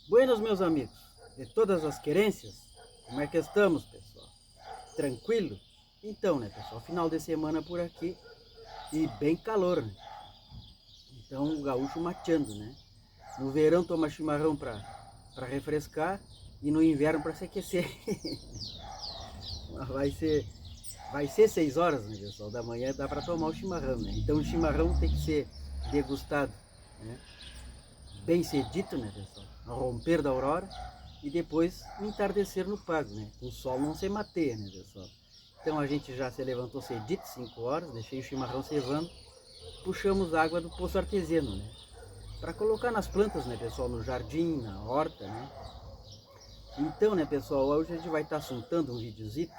Buenos, meus amigos, de todas as querências, como é que estamos, pessoal? Tranquilo? Então, né, pessoal, final de semana por aqui e bem calor, né? Então, o gaúcho mateando, né? No verão toma chimarrão pra refrescar e no inverno pra se aquecer. vai ser, vai ser 6 horas, né, pessoal? Da manhã dá pra tomar o chimarrão, né? Então, o chimarrão tem que ser degustado, né? Bem cedito, né, pessoal? Ao romper da aurora e depois o entardecer no pago, né? O sol não se mateia, né, pessoal? Então a gente já se levantou cedito, 5 horas, deixei o chimarrão cevando, puxamos água do poço artesiano, né? Para colocar nas plantas, né, pessoal? No jardim, na horta, né? Então, né, pessoal, hoje a gente vai estar assuntando um videozito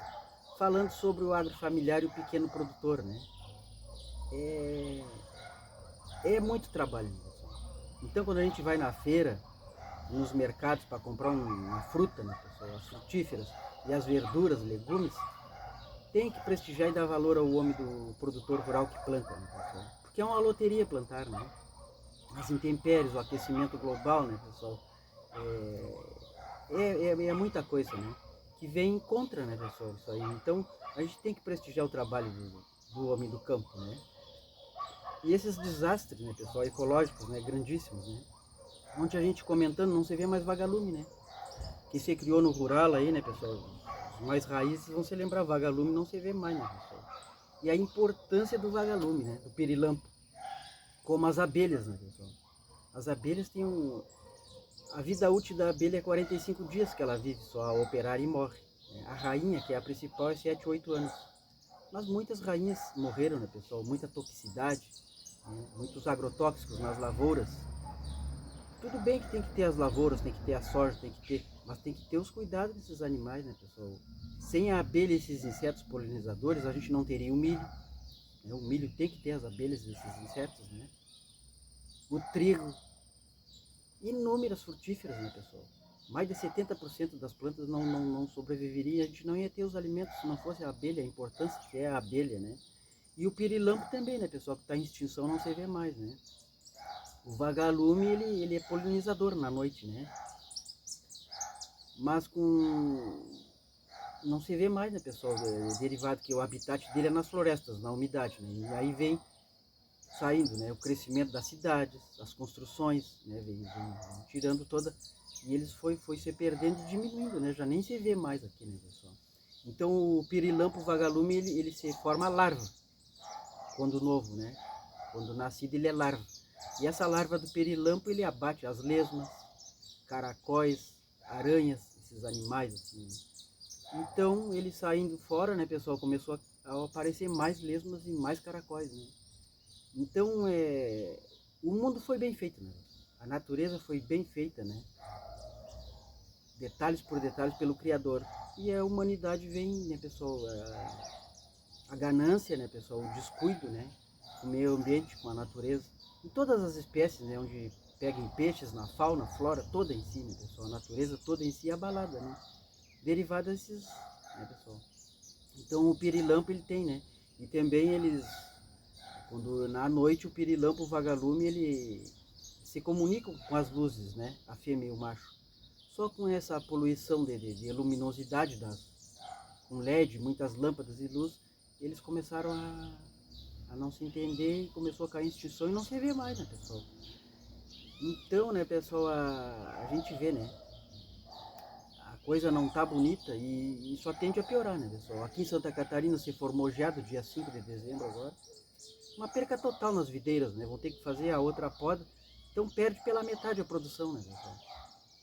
falando sobre o agrofamiliar e o pequeno produtor, né? É, é muito trabalho, né, pessoal? Então, quando a gente vai na feira, nos mercados para comprar uma fruta, né, pessoal? As frutíferas e as verduras, legumes, tem que prestigiar e dar valor ao homem do produtor rural que planta, né, pessoal? Porque é uma loteria plantar, né? As intempéries, o aquecimento global, né, pessoal? É muita coisa, né? Que vem contra, né, pessoal? Isso aí. Então, a gente tem que prestigiar o trabalho do homem do campo, né? E esses desastres, né, pessoal, ecológicos, né, grandíssimos, né? Ontem a gente comentando, não se vê mais vagalume, né? Que se criou no rural aí, né, pessoal? Os mais raízes vão se lembrar, vagalume não se vê mais, né, pessoal? E a importância do vagalume, né, do pirilampo, como as abelhas, né, pessoal? As abelhas têm a vida útil da abelha é 45 dias que ela vive só a operar e morre. A rainha, que é a principal, é 7, 8 anos. Mas muitas rainhas morreram, né, pessoal? Muita toxicidade, né? Muitos agrotóxicos nas lavouras. Tudo bem que tem que ter as lavouras, tem que ter a soja, tem que ter, mas tem que ter os cuidados desses animais, né, pessoal? Sem a abelha e esses insetos polinizadores, a gente não teria o milho. Né? O milho tem que ter as abelhas e esses insetos, né? O trigo, inúmeras frutíferas, né, pessoal? Mais de 70% das plantas não sobreviveriam, a gente não ia ter os alimentos se não fosse a abelha, a importância que é a abelha, né? E o pirilampo também, né, pessoal, que está em extinção, não se vê mais, né? O vagalume, ele é polinizador na noite, né? Mas com não se vê mais, né, pessoal, derivado que o habitat dele é nas florestas, na umidade, né? E aí vem saindo, né, o crescimento das cidades, as construções, né, vem tirando toda, e eles foi se perdendo e diminuindo, né, já nem se vê mais aqui, né, pessoal. Então o pirilampo, o vagalume, ele se forma larva, quando novo, né, quando nascido ele é larva. E essa larva do pirilampo, ele abate as lesmas, caracóis, aranhas, esses animais, assim, né? Então, ele saindo fora, né, pessoal, começou a aparecer mais lesmas e mais caracóis, né? Então, o mundo foi bem feito, né? A natureza foi bem feita, né? Detalhes por detalhes pelo Criador. E a humanidade vem, né, pessoal, a ganância, né, pessoal, o descuido, né, com o meio ambiente, com a natureza. Em todas as espécies, né, onde pega em peixes, na fauna, flora, toda em si, né, pessoal, a natureza toda em si é abalada, né? Derivada desses, né, pessoal. Então o pirilampo ele tem, né? E também eles, quando na noite o pirilampo, o vagalume, ele se comunicam com as luzes, né? A fêmea e o macho. Só com essa poluição de luminosidade com LED, muitas lâmpadas e luz, eles começaram a não se entender e começou a cair em extinção e não se vê mais, né, pessoal? Então, né, pessoal, a gente vê, né? A coisa não tá bonita e só tende a piorar, né, pessoal? Aqui em Santa Catarina se formou geado dia 5 de dezembro agora. Uma perca total nas videiras, né? Vão ter que fazer a outra poda, então perde pela metade a produção, né, pessoal?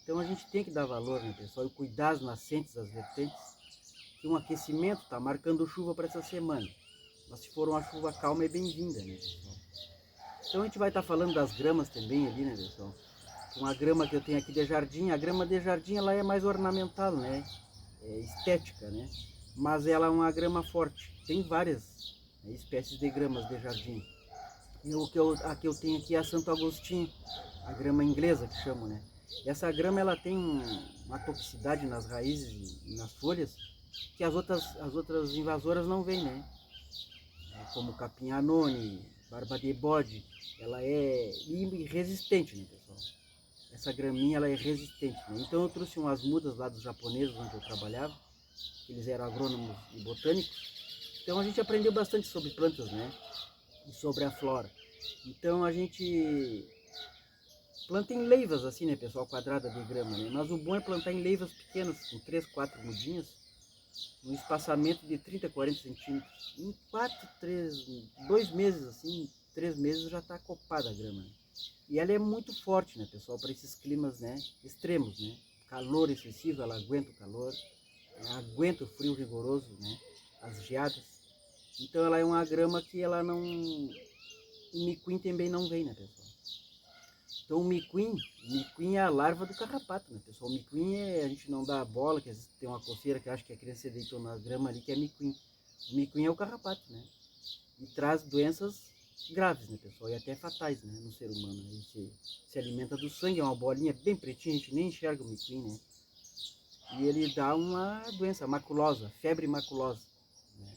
Então a gente tem que dar valor, né, pessoal, e cuidar das nascentes, das vertentes, que um aquecimento está marcando chuva para essa semana. Mas se for uma chuva calma é bem-vinda, né, pessoal? Então a gente vai estar falando das gramas também ali, né, pessoal? Uma grama que eu tenho aqui de jardim, a grama de jardim ela é mais ornamental, né? É estética, né? Mas ela é uma grama forte. Tem várias, né, espécies de gramas de jardim. E a que eu tenho aqui é a Santo Agostinho, a grama inglesa que chamam, né? Essa grama ela tem uma toxicidade nas raízes e nas folhas que as outras invasoras não vêm, né? Como capim anone, barba de bode, ela é resistente, né, pessoal? essa graminha ela é resistente, né? Então eu trouxe umas mudas lá dos japoneses onde eu trabalhava, eles eram agrônomos e botânicos, então a gente aprendeu bastante sobre plantas, né? E sobre a flora. Então a gente planta em leivas assim, né, pessoal, quadrada de grama, né? Mas o bom é plantar em leivas pequenas, com 3, 4 mudinhas, no espaçamento de 30, 40 centímetros. Em 4, 3, 2 meses assim, 3 meses já está copada a grama, né? E ela é muito forte, né, pessoal, para esses climas, né, extremos, né? Calor excessivo, ela aguenta o calor, aguenta o frio rigoroso, né? As geadas. Então ela é uma grama que ela não... O miquim também não vem, né, pessoal? Então o miquim é a larva do carrapato, né, pessoal? O miquim a gente não dá a bola, que às vezes tem uma coceira que acha que a criança deitou na grama ali, que é miquim. O miquim é o carrapato, né? E traz doenças graves, né, pessoal? E até fatais, né, no ser humano. Ele se alimenta do sangue, é uma bolinha bem pretinha, a gente nem enxerga o miquim, né? E ele dá uma doença maculosa, febre maculosa, né?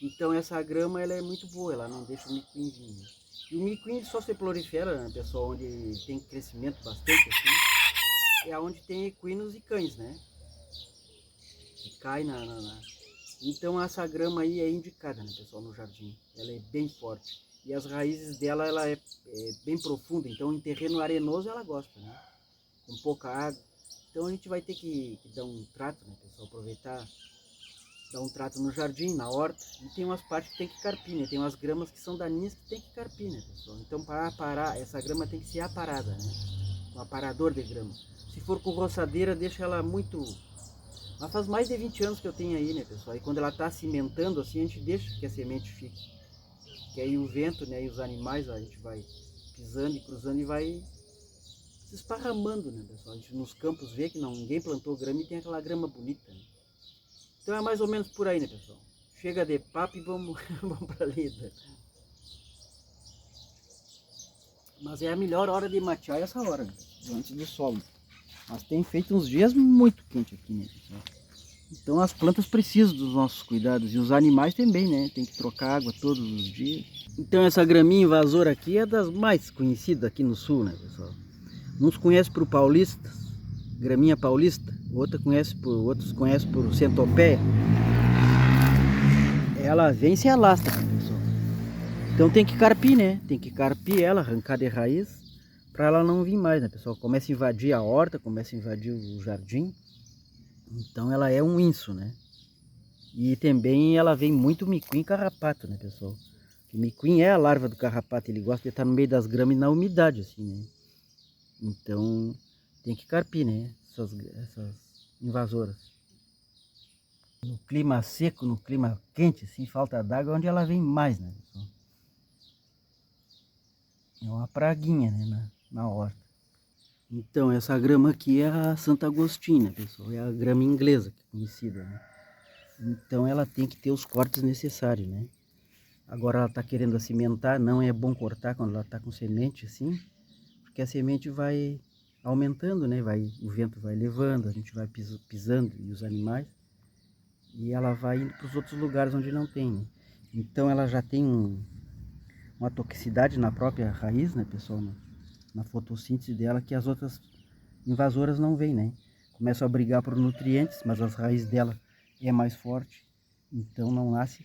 Então essa grama ela é muito boa, ela não deixa o miquim vir, né? E o miquim só se prolifera, né, pessoal, onde tem crescimento bastante assim, é onde tem equinos e cães, né? Que cai Então essa grama aí é indicada, né, pessoal, no jardim. Ela é bem forte. E as raízes dela ela é bem profunda, então em terreno arenoso ela gosta, né? Com pouca água. Então a gente vai ter que dar um trato, né, pessoal? Aproveitar, dar um trato no jardim, na horta. E tem umas partes que tem que carpir, né? Tem umas gramas que são daninhas que tem que carpir, né, pessoal? Então para aparar, essa grama tem que ser aparada, né? Um aparador de grama. Se for com roçadeira, deixa ela muito... Mas faz mais de 20 anos que eu tenho aí, né, pessoal? E quando ela está cimentando assim, a gente deixa que a semente fique. Que aí o vento, né, e os animais, a gente vai pisando e cruzando e vai se esparramando, né, pessoal? A gente nos campos vê que ninguém plantou grama e tem aquela grama bonita, né? Então é mais ou menos por aí, né, pessoal? Chega de papo e vamos, vamos para a lida. Mas é a melhor hora de matear essa hora, né? Antes do sol. Mas tem feito uns dias muito quentes aqui, né, pessoal? Então as plantas precisam dos nossos cuidados e os animais também, né? Tem que trocar água todos os dias. Então essa graminha invasora aqui é das mais conhecidas aqui no sul, né, pessoal? Uns conhecem por paulista, graminha paulista, outros conhecem por centopeia. Ela vem e se alastra, pessoal. Então tem que carpir, né? Tem que carpir ela, arrancar de raiz, para ela não vir mais, né, pessoal? Começa a invadir a horta, começa a invadir o jardim. Então ela é um inso, né? E também ela vem muito miquim e carrapato, né, pessoal? O miquim é a larva do carrapato, ele gosta de estar no meio das gramas e na umidade, assim, né? Então tem que carpir, né? Essas invasoras. No clima seco, no clima quente, assim, falta d'água, é onde ela vem mais, né, pessoal? É uma praguinha, né, na horta. Então, essa grama aqui é a Santa Agostina, pessoal. É a grama inglesa, que é conhecida, né? Então, ela tem que ter os cortes necessários, né? Agora ela está querendo cimentar, não é bom cortar quando ela está com semente assim, porque a semente vai aumentando, né? O vento vai levando, a gente vai pisando e os animais, e ela vai indo para os outros lugares onde não tem, né? Então ela já tem uma toxicidade na própria raiz, né, pessoal? Na fotossíntese dela, que as outras invasoras não vêm, né? Começam a brigar por nutrientes, mas as raízes dela é mais forte, então não nasce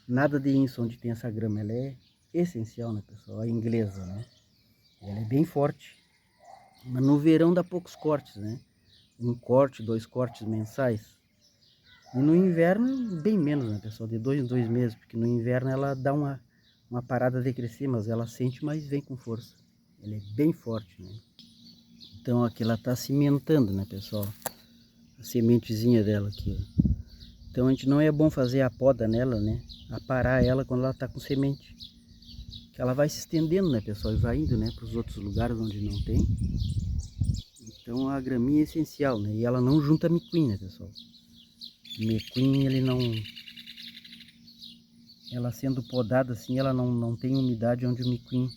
nada de isso onde tem essa grama. Ela é essencial, né, pessoal? A inglesa, né? Ela é bem forte. Mas no verão dá poucos cortes, né? Um corte, 2 cortes mensais. E no inverno, bem menos, né, pessoal? De 2 em 2 meses, porque no inverno ela dá uma parada de crescer, mas ela sente, mas vem com força. Ela é bem forte, né? Então aqui ela está cimentando, né, pessoal? A sementezinha dela aqui, ó. Então a gente não é bom fazer a poda nela, né? Aparar ela quando ela está com semente. Que ela vai se estendendo, né, pessoal? E vai indo, né, para os outros lugares onde não tem. Então a graminha é essencial, né? E ela não junta miquim, né, pessoal? O miquim, ele não... Ela sendo podada assim, ela não tem umidade onde o miquim,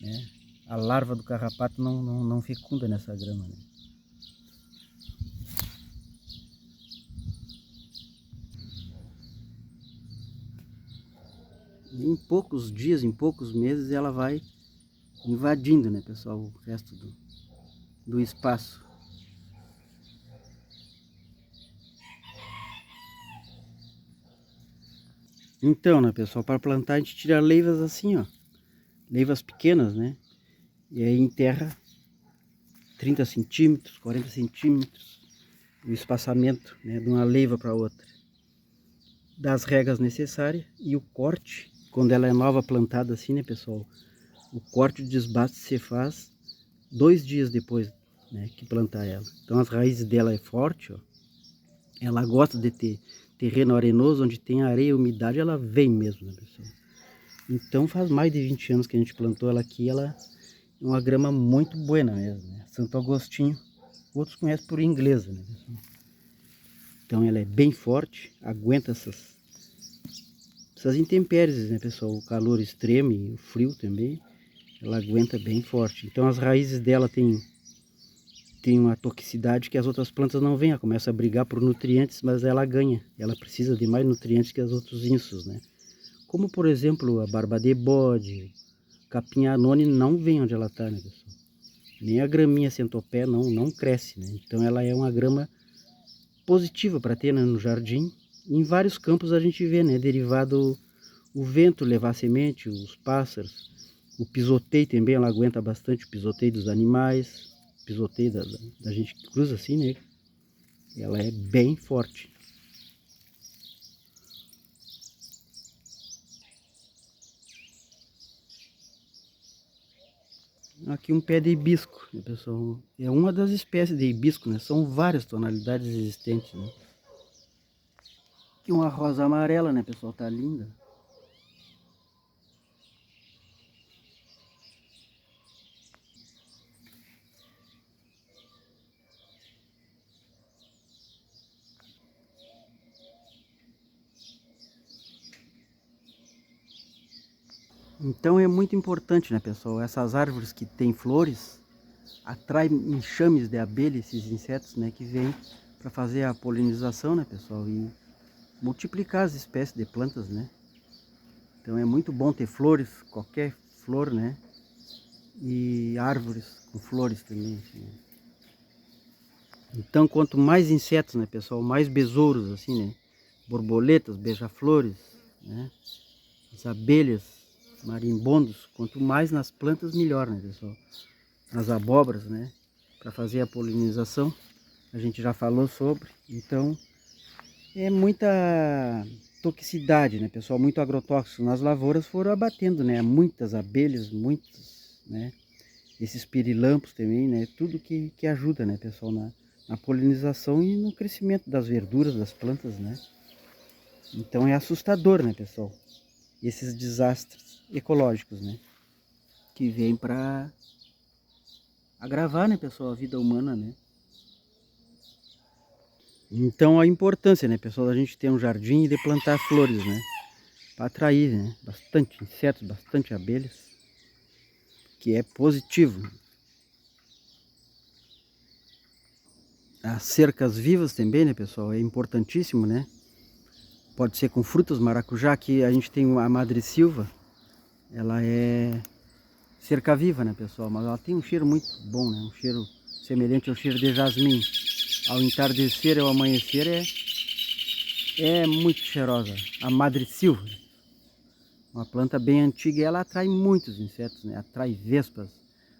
né? A larva do carrapato não fecunda nessa grama, né? E em poucos dias, em poucos meses, ela vai invadindo, né, pessoal, o resto do espaço. Então, né, pessoal, para plantar a gente tira leivas assim, ó, leivas pequenas, né, e aí enterra 30 centímetros, 40 centímetros o espaçamento, né, de uma leiva para outra. Dá as regas necessárias e o corte, quando ela é nova plantada assim, né, pessoal, o corte de desbaste se faz 2 dias depois, né, que plantar ela. Então as raízes dela é forte, ó. Ela gosta de ter terreno arenoso, onde tem areia e umidade, ela vem mesmo, né, pessoal? Então faz mais de 20 anos que a gente plantou ela aqui, ela é uma grama muito boa mesmo, né? Santo Agostinho, outros conhecem por inglesa, né, pessoal? Então ela é bem forte, aguenta essas intempéries, né, pessoal? O calor extremo e o frio também, ela aguenta bem forte. Então as raízes dela tem uma toxicidade que as outras plantas não vêm, ela começa a brigar por nutrientes, mas ela ganha. Ela precisa de mais nutrientes que os outros insos, né? Como, por exemplo, a barba de bode, capim anone não vem onde ela está, né, pessoal? Nem a graminha centopé não cresce, né? Então ela é uma grama positiva para ter, né, no jardim. Em vários campos a gente vê, né, derivado o vento levar a semente, os pássaros, o pisoteio também, ela aguenta bastante o pisoteio dos animais, o pisoteio da gente que cruza assim, né? Ela é bem forte. Aqui um pé de hibisco, né, pessoal? É uma das espécies de hibisco, né? São várias tonalidades existentes, né? Aqui uma rosa amarela, né, pessoal? Tá linda. Então é muito importante, né, pessoal? Essas árvores que têm flores atraem enxames de abelha, esses insetos, né, que vêm para fazer a polinização, né, pessoal? E multiplicar as espécies de plantas, né? Então é muito bom ter flores, qualquer flor, né? E árvores com flores também, assim, né? Então quanto mais insetos, né, pessoal? Mais besouros, assim, né? Borboletas, beija-flores, né? As abelhas, marimbondos, quanto mais nas plantas, melhor, né, pessoal? As abóboras, né? Para fazer a polinização, a gente já falou sobre. Então, é muita toxicidade, né, pessoal? Muito agrotóxico nas lavouras foram abatendo, né? Muitas abelhas, muitos, né? Esses pirilampos também, né? Tudo que ajuda, né, pessoal, na polinização e no crescimento das verduras, das plantas, né? Então é assustador, né, pessoal? Esses desastres ecológicos, né? Que vêm para agravar, né, pessoal, a vida humana, né? Então a importância, né, pessoal, da gente ter um jardim e de plantar flores, né? Para atrair, né? Bastante insetos, bastante abelhas, que é positivo. As cercas vivas também, né, pessoal, é importantíssimo, né? Pode ser com frutas, maracujá, que a gente tem a madressilva, ela é cerca viva, né, pessoal? Mas ela tem um cheiro muito bom, né? Um cheiro semelhante ao cheiro de jasmim. Ao entardecer e ao amanhecer é muito cheirosa. A madressilva, uma planta bem antiga, e ela atrai muitos insetos, né? Atrai vespas,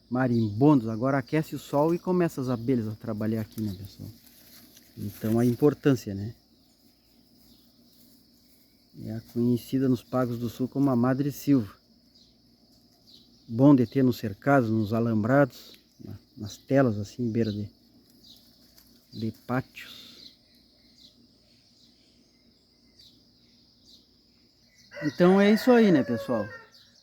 marimbondos. Agora aquece o sol e começa as abelhas a trabalhar aqui, né, pessoal? Então a importância, né? É conhecida nos Pagos do Sul como a madressilva. Bom de ter nos cercados, nos alambrados, nas telas assim, beira de pátios. Então é isso aí, né, pessoal?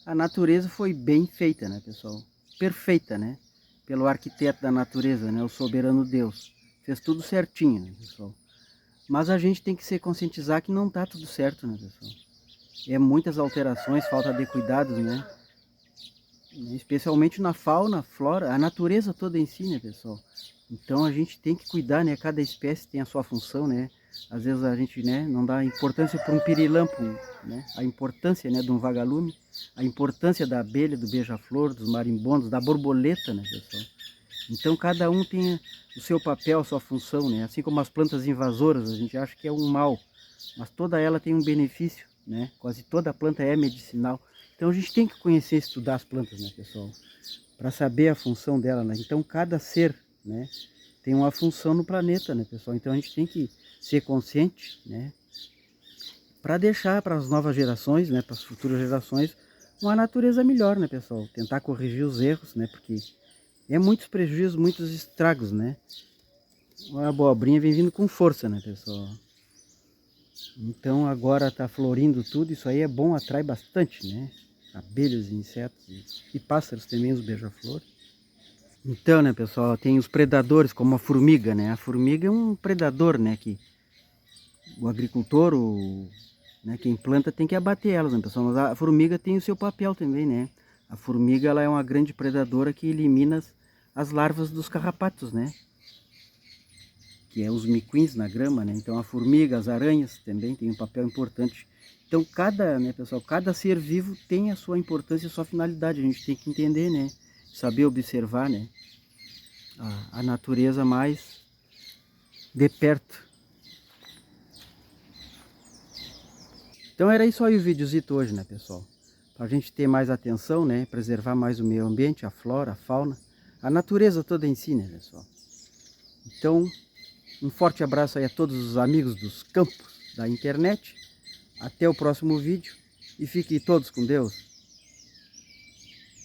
A natureza foi bem feita, né, pessoal? Perfeita, né? Pelo arquiteto da natureza, né? O soberano Deus. Fez tudo certinho, né, pessoal? Mas a gente tem que se conscientizar que não tá tudo certo, né, pessoal? É muitas alterações, falta de cuidados, né? Especialmente na fauna, flora, a natureza toda em si, né, pessoal? Então a gente tem que cuidar, né? Cada espécie tem a sua função, né? Às vezes a gente, né, não dá importância para um pirilampo, né? A importância, né, de um vagalume, a importância da abelha, do beija-flor, dos marimbondos, da borboleta, né, pessoal? Então cada um tem o seu papel, a sua função, né? Assim como as plantas invasoras, a gente acha que é um mal, mas toda ela tem um benefício, né? Quase toda planta é medicinal. Então a gente tem que conhecer e estudar as plantas, né, pessoal? Para saber a função dela, né? Então cada ser, né, tem uma função no planeta, né, pessoal? Então a gente tem que ser consciente, né? Para deixar para as novas gerações, né, para as futuras gerações, uma natureza melhor, né, pessoal? Tentar corrigir os erros, né? Porque é muitos prejuízos, muitos estragos, né? A abobrinha vem vindo com força, né, pessoal? Então agora tá florindo tudo, isso aí é bom, atrai bastante, né? Abelhas, insetos e pássaros também, os beija-flor. Então, né, pessoal, tem os predadores, como a formiga, né? A formiga é um predador, né, que o agricultor, né, quem planta tem que abater elas, né, pessoal? Mas a formiga tem o seu papel também, né? A formiga, ela é uma grande predadora que elimina as larvas dos carrapatos, né? Que é os miquins na grama, né? Então a formiga, as aranhas também tem um papel importante. Então cada, né, pessoal, cada ser vivo tem a sua importância e a sua finalidade. A gente tem que entender, né? Saber observar, né? A natureza mais de perto. Então era isso aí o videozito hoje, né, pessoal? Para a gente ter mais atenção, né? Preservar mais o meio ambiente, a flora, a fauna, a natureza toda em si, né, pessoal? Então, um forte abraço aí a todos os amigos dos campos da internet. Até o próximo vídeo e fiquem todos com Deus.